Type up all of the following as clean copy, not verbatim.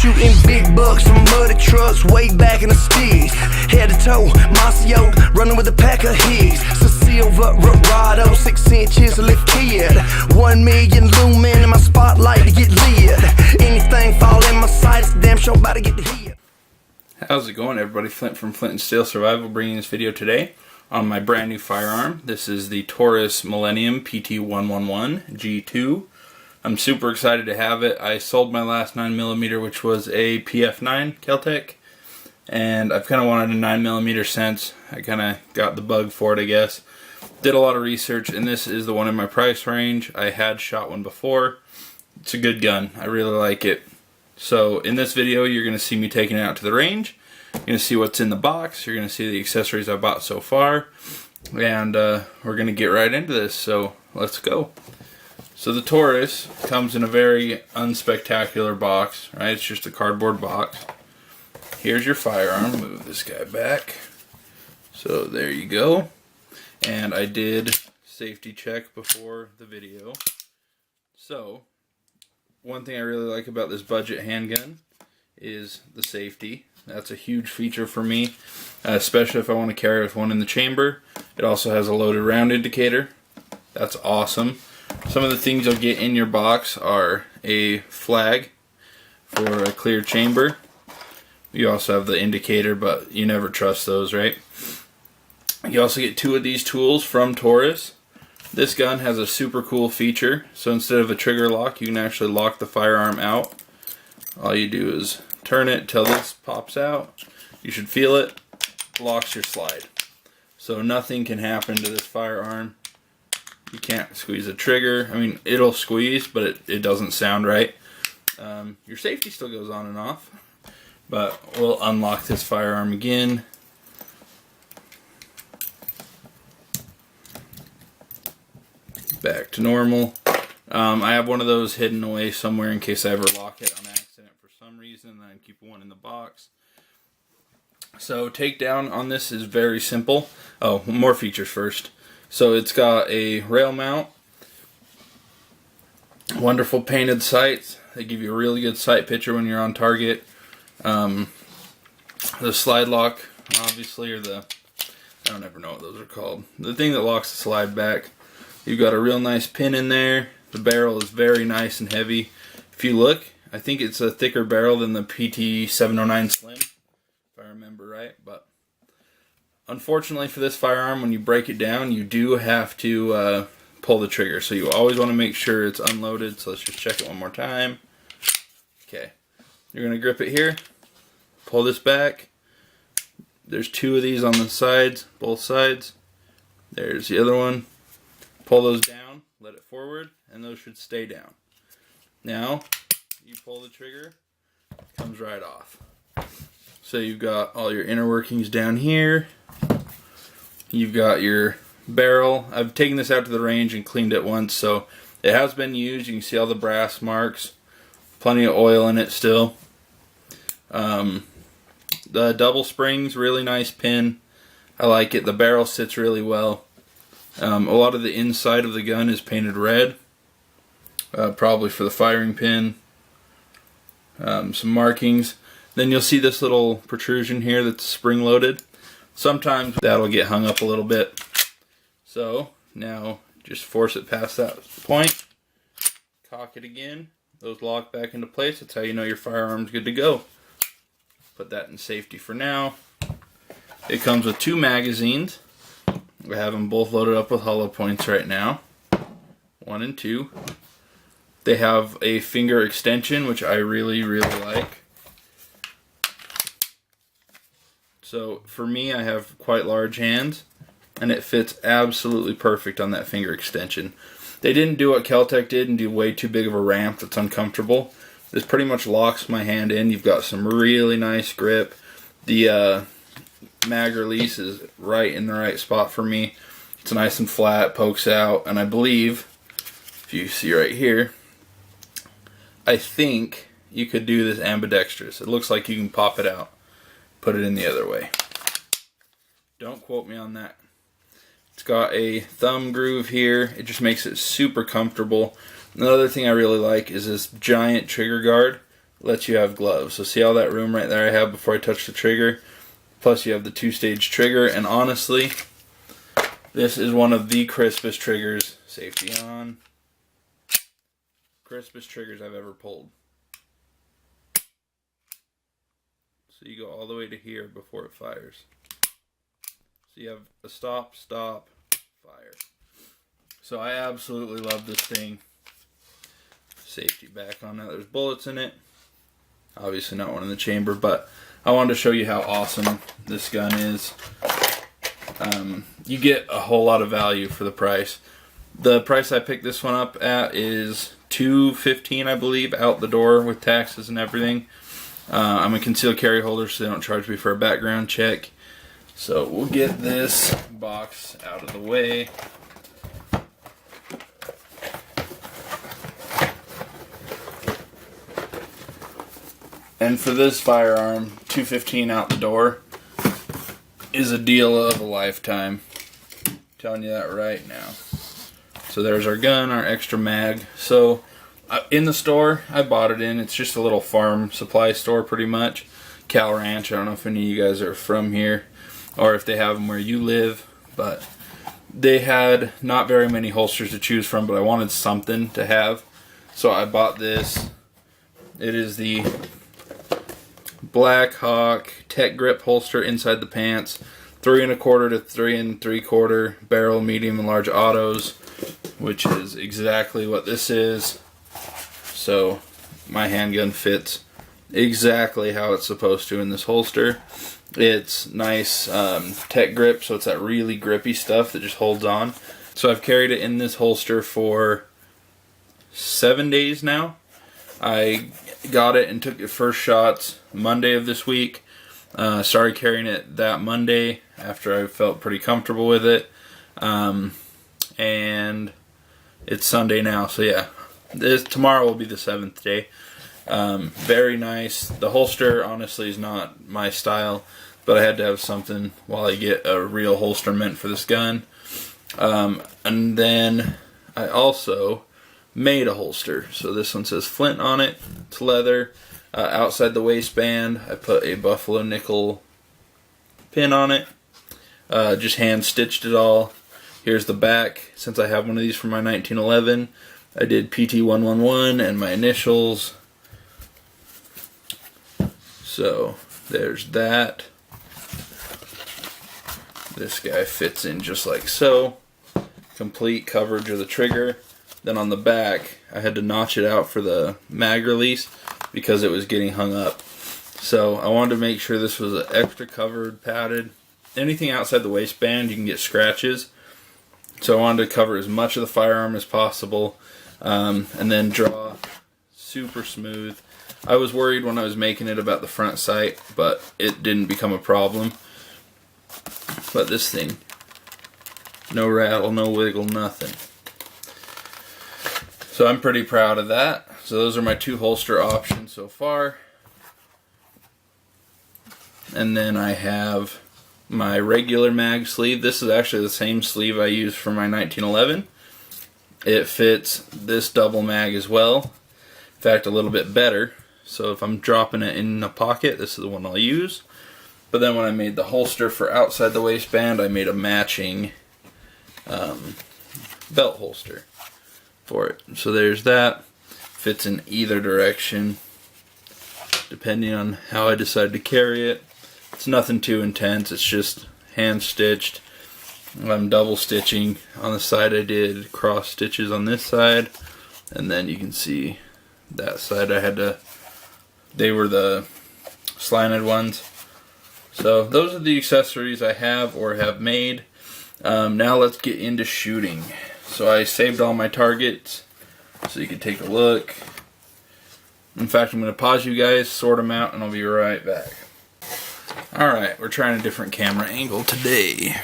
Shooting big bucks from muddy trucks way back in the sticks. Head to toe, Marcio, running with a pack of his. Silver Rado, 6 inches lift kid. 1 million lumen in my spotlight to get lit. Anything fall in my sight, it's damn sure about to get the hit. How's it going, everybody? Flint from Flint and Steel Survival bringing this video today on my brand new firearm. This is the Taurus Millennium PT111 G2. I'm super excited to have it. I sold my last 9mm, which was a PF9 Kel-Tec, and I've kind of wanted a 9mm since. I kind of got the bug for it, I guess. Did a lot of research, and this is the one in my price range. I had shot one before. It's a good gun. I really like it. So in this video, you're going to see me taking it out to the range. You're going to see what's in the box. You're going to see the accessories I bought so far. And we're going to get right into this. So let's go. So the Taurus comes in a very unspectacular box, right? It's just a cardboard box. Here's your firearm. Move this guy back. So there you go. And I did safety check before the video. So one thing I really like about this budget handgun is the safety. That's a huge feature for me, especially if I want to carry with one in the chamber. It also has a loaded round indicator. That's awesome. Some of the things you'll get in your box are a flag for a clear chamber. You also have the indicator, but you never trust those, right? You also get 2 of these tools from Taurus. This gun has a super cool feature. So instead of a trigger lock, you can actually lock the firearm out. All you do is turn it till this pops out. You should feel it. Locks your slide. So nothing can happen to this firearm. You can't squeeze a trigger. I mean, it'll squeeze, but it doesn't sound right. Your safety still goes on and off. But we'll unlock this firearm again. Back to normal. I have one of those hidden away somewhere in case I ever lock it on accident for some reason, and I keep one in the box. So takedown on this is very simple. Oh, more features first. So it's got a rail mount, wonderful painted sights. They give you a really good sight picture when you're on target. The slide lock, obviously, or I don't ever know what those are called. The thing that locks the slide back. You've got a real nice pin in there. The barrel is very nice and heavy. If you look, I think it's a thicker barrel than the PT111 Slim, if I remember right. But unfortunately for this firearm, when you break it down, you do have to pull the trigger. So you always want to make sure it's unloaded. So let's just check it one more time. Okay. You're going to grip it here. Pull this back. There's 2 of these on the sides, both sides. There's the other one. Pull those down, let it forward, and those should stay down. Now, you pull the trigger, it comes right off. So you've got all your inner workings down here. You've got your barrel. I've taken this out to the range and cleaned it once, so it has been used. You can see all the brass marks. Plenty of oil in it still. The double springs, really nice pin. I like it. The barrel sits really well. A lot of the inside of the gun is painted red, probably for the firing pin. Some markings. Then you'll see this little protrusion here that's spring loaded. Sometimes that'll get hung up a little bit. So now just force it past that point. Cock it again. Those lock back into place. That's how you know your firearm's good to go. Put that in safety for now. It comes with 2 magazines. I have them both loaded up with hollow points right now. 1 and 2. They have a finger extension, which I really, really like. So for me, I have quite large hands, and it fits absolutely perfect on that finger extension. They didn't do what Kel-Tec did and do way too big of a ramp that's uncomfortable. This pretty much locks my hand in. You've got some really nice grip. The mag release is right in the right spot for me. It's nice and flat, pokes out, and I believe, if you see right here, I think you could do this ambidextrous. It looks like you can pop it out, put it in the other way. Don't quote me on that. It's got a thumb groove here. It just makes it super comfortable. Another thing I really like is this giant trigger guard. lets you have gloves. So see all that room right there I have before I touch the trigger? Plus you have the 2-stage trigger, and honestly, this is one of the crispest triggers, safety on, crispest triggers I've ever pulled. So you go all the way to here before it fires. So you have a stop, stop, fire. So I absolutely love this thing. Safety back on that. There's bullets in it. Obviously not one in the chamber, but I wanted to show you how awesome this gun is. You get a whole lot of value for the price. The price I picked this one up at is $215, I believe, out the door with taxes and everything. I'm a concealed carry holder, so they don't charge me for a background check. So we'll get this box out of the way. And for this firearm, $215 out the door is a deal of a lifetime. I'm telling you that right now. So there's our gun, our extra mag. So in the store I bought it in, it's just a little farm supply store pretty much. Cal Ranch, I don't know if any of you guys are from here or if they have them where you live, but they had not very many holsters to choose from, but I wanted something to have. So I bought this. It is the Blackhawk Tech Grip holster inside the pants, 3 1/4 to 3 3/4 barrel, medium and large autos, which is exactly what this is. So my handgun fits exactly how it's supposed to in this holster. It's nice tech grip, so it's that really grippy stuff that just holds on. So I've carried it in this holster for 7 days now. I got it and took the first shots Monday of this week. Started carrying it that Monday after I felt pretty comfortable with it. And it's Sunday now, so yeah. Tomorrow will be the 7th day. Very nice. The holster honestly is not my style, but I had to have something while I get a real holster meant for this gun. And then I also made a holster. So this one says Flint on it. It's leather. Outside the waistband I put a buffalo nickel pin on it. Just hand stitched it all. Here's the back. Since I have one of these for my 1911, I did PT111 and my initials. So there's that. This guy fits in just like so. Complete coverage of the trigger. Then on the back, I had to notch it out for the mag release because it was getting hung up. So I wanted to make sure this was extra covered, padded. Anything outside the waistband, you can get scratches. So I wanted to cover as much of the firearm as possible, and then draw super smooth. I was worried when I was making it about the front sight, but it didn't become a problem. But this thing, no rattle, no wiggle, nothing. So I'm pretty proud of that. So those are my 2 holster options so far. And then I have my regular mag sleeve. This is actually the same sleeve I use for my 1911. It fits this double mag as well. In fact, a little bit better. So if I'm dropping it in a pocket, this is the one I'll use. But then when I made the holster for outside the waistband, I made a matching belt holster for it. So there's that. Fits in either direction depending on how I decide to carry it. It's nothing too intense. It's just hand stitched. I'm double stitching on the side. I did cross stitches on this side, and then you can see that side I had to, they were the slanted ones. So those are the accessories I have or have made. Now let's get into shooting. So I saved all my targets so you can take a look. In fact, I'm going to pause you guys, sort them out, and I'll be right back. Alright, we're trying a different camera angle today.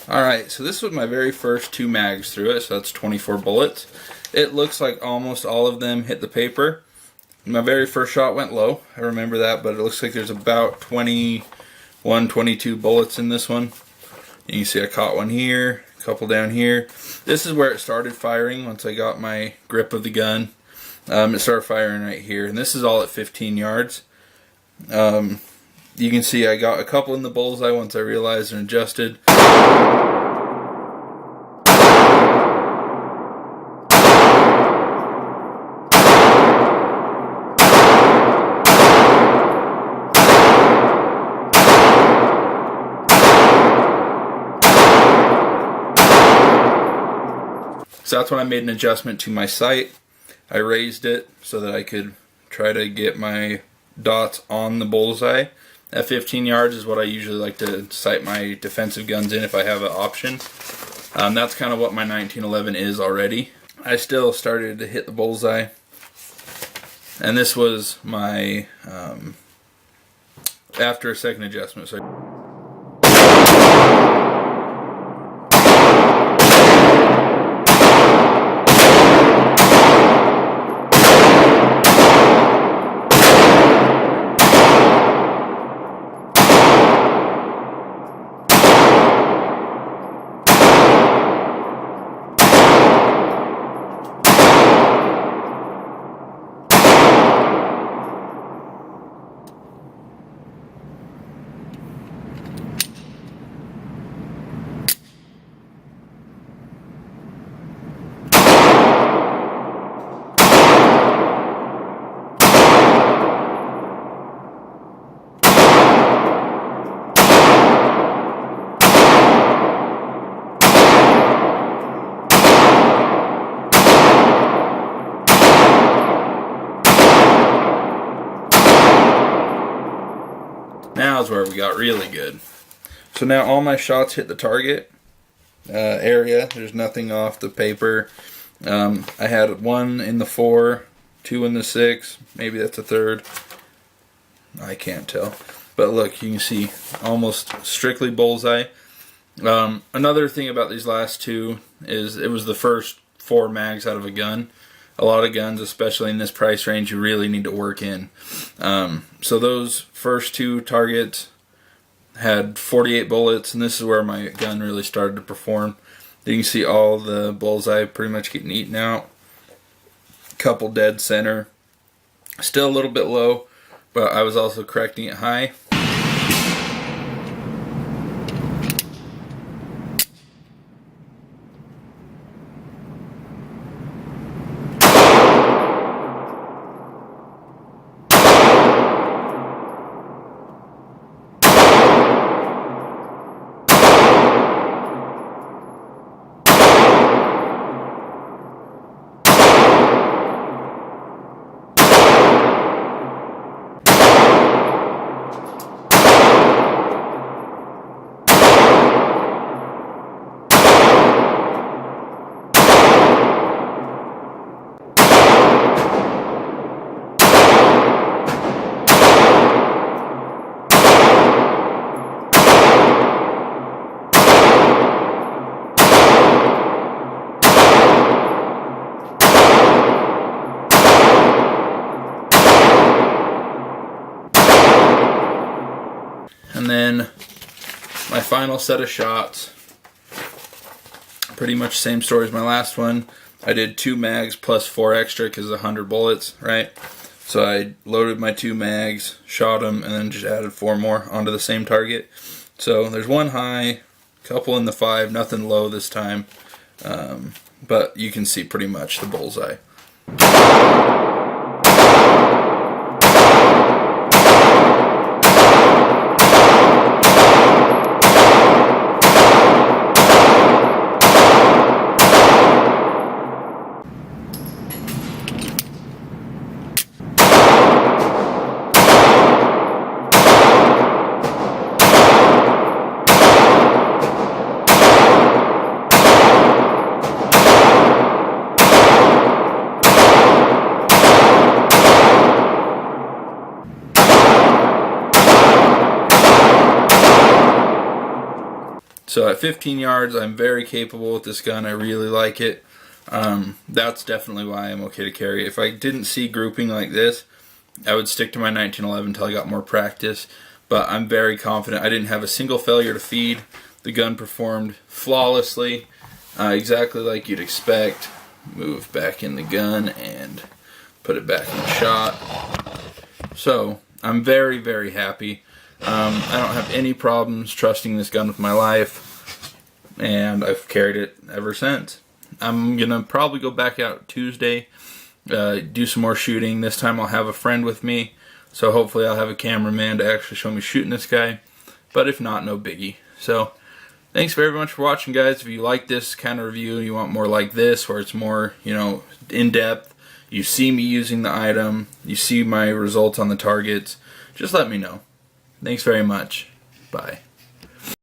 Alright, so this was my very first 2 mags through it, so that's 24 bullets. It looks like almost all of them hit the paper. My very first shot went low, I remember that, but it looks like there's about 21, 22 bullets in this one. You can see I caught one here, a couple down here. This is where it started firing once I got my grip of the gun. It started firing right here, and this is all at 15 yards. You can see I got a couple in the bullseye once I realized and adjusted. So that's when I made an adjustment to my sight. I raised it so that I could try to get my dots on the bullseye. At 15 yards is what I usually like to sight my defensive guns in if I have an option. That's kind of what my 1911 is already. I still started to hit the bullseye. And this was my, after a second adjustment. So now is where we got really good. So now all my shots hit the target area. There's nothing off the paper. I had 1 in the 4, 2 in the 6. Maybe that's a 3rd. I can't tell. But look, you can see almost strictly bullseye. Another thing about these last 2 is it was the first 4 mags out of a gun. A lot of guns, especially in this price range, you really need to work in. So those first 2 targets had 48 bullets, and this is where my gun really started to perform. You can see all the bullseye pretty much getting eaten out. Couple dead center. Still a little bit low, but I was also correcting it high. And then my final set of shots, pretty much same story as my last one. I did 2 mags plus 4 extra because 100 bullets, right? So I loaded my 2 mags, shot them, and then just added 4 more onto the same target. So there's 1 high, couple in the 5, nothing low this time. But you can see pretty much the bullseye. So at 15 yards, I'm very capable with this gun. I really like it. That's definitely why I'm okay to carry it. If I didn't see grouping like this, I would stick to my 1911 until I got more practice. But I'm very confident. I didn't have a single failure to feed. The gun performed flawlessly, exactly like you'd expect. Move back in the gun and put it back in the shot. So I'm very, very happy. I don't have any problems trusting this gun with my life, and I've carried it ever since. I'm gonna probably go back out Tuesday, do some more shooting. This time I'll have a friend with me, so hopefully I'll have a cameraman to actually show me shooting this guy. But if not, no biggie. So thanks very much for watching, guys. If you like this kind of review, you want more like this, where it's more, you know, in depth, you see me using the item, you see my results on the targets, just let me know. Thanks very much. Bye.